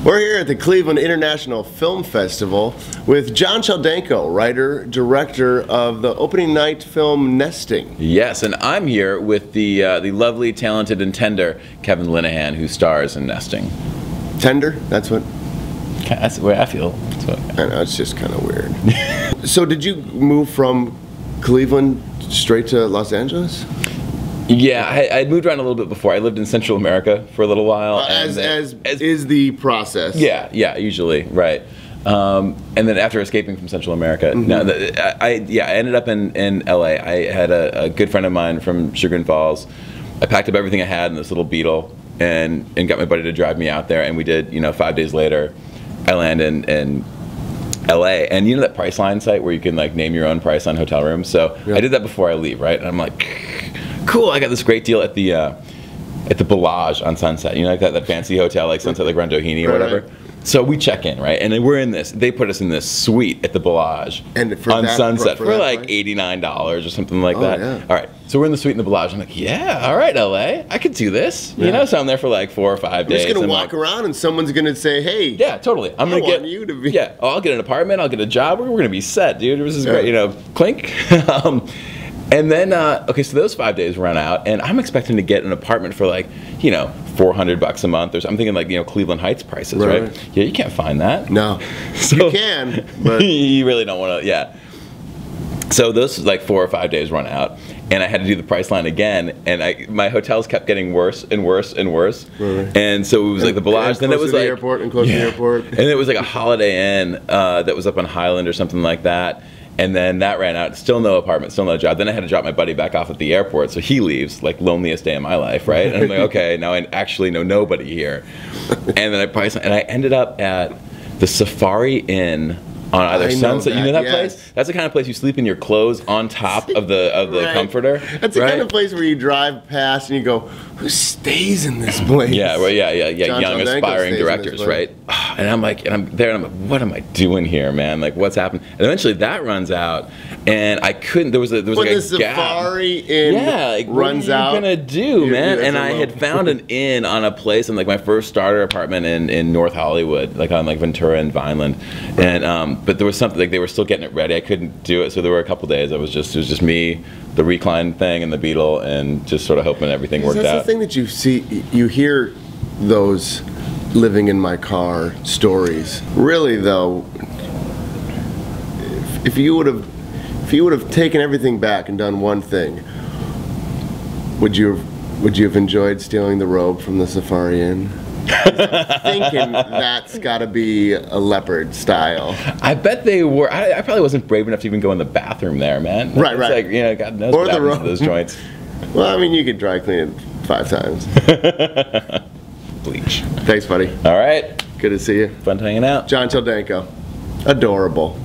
We're here at the Cleveland International Film Festival with John Chuldenko, writer, director of the opening night film Nesting. Yes, and I'm here with the lovely, talented, and tender Kevin Linehan, who stars in Nesting. Tender? That's what? That's the way I feel. I know, it's just kind of weird. So did you move from Cleveland straight to Los Angeles? Yeah, I'd moved around a little bit before. I lived in Central America for a little while. As is the process. Yeah, usually, right. And then after escaping from Central America, I ended up in LA. I had a good friend of mine from Sugar Falls. I packed up everything I had in this little Beetle and got my buddy to drive me out there, and we did, 5 days later, I landed in LA, and you know that Priceline site where you can like name your own price on hotel rooms? So I did that before I leave, right? And I'm like, cool, I got this great deal at the Bellage on Sunset. You know, like that fancy hotel, like Sunset, like around Doheny or whatever. Right. So we check in, right? And then we're in this, they put us in this suite at the Bellage on Sunset for like $89 or something like that. Yeah. All right, so we're in the suite in the Bellage. I'm like, yeah, all right, LA, I could do this. You know, so I'm there for like 4 or 5 days. I'm just gonna walk around and someone's gonna say, hey. Yeah, totally. I'm gonna get you to be. Yeah, I'll get an apartment, I'll get a job, we're gonna be set, dude. This is great, clink. And then, okay, so those 5 days run out, and I'm expecting to get an apartment for like, $400 a month, or I'm thinking like, Cleveland Heights prices, right? Yeah, you can't find that. No, so, you can, but you really don't want to. Yeah. So those like 4 or 5 days run out, and I had to do the Priceline again, and my hotels kept getting worse and worse and worse, and so it was like the Bellage. Then it was like the airport and close to the airport, and it was like a Holiday Inn that was up on Highland or something like that. And then that ran out. Still no apartment, still no job. Then I had to drop my buddy back off at the airport, so he leaves, like loneliest day of my life, right? And I'm like, okay, now I actually know nobody here. And then I ended up at the Safari Inn on either Sunset. You know that place? That's the kind of place you sleep in your clothes on top of the comforter. That's the kind of place where you drive past and you go, who stays in this place? Yeah, well, yeah. Young aspiring directors, right? And I'm there, and I'm like, what am I doing here, man? Like, what's happened? And eventually that runs out, and I couldn't. There was like a gap. Safari Inn runs out. What are you gonna do, man? And I had found an inn on a place in like my first starter apartment in North Hollywood, like on like Ventura and Vineland, and but there was something like they were still getting it ready. I couldn't do it, so there were a couple days. It was just me, the recline thing, and the Beetle, and just sort of hoping everything worked out. That's the thing that you hear those living in my car stories. Really though, if you would have taken everything back and done one thing, would you have enjoyed stealing the robe from the Safari Inn? I'm thinking that's got to be a leopard style. I bet they were. I probably wasn't brave enough to even go in the bathroom there, man. Right. Like, God knows what happens to those joints. Well, I mean, you could dry clean it 5 times. Bleach. Thanks, buddy. All right. Good to see you. Fun hanging out. John Chuldenko. Adorable.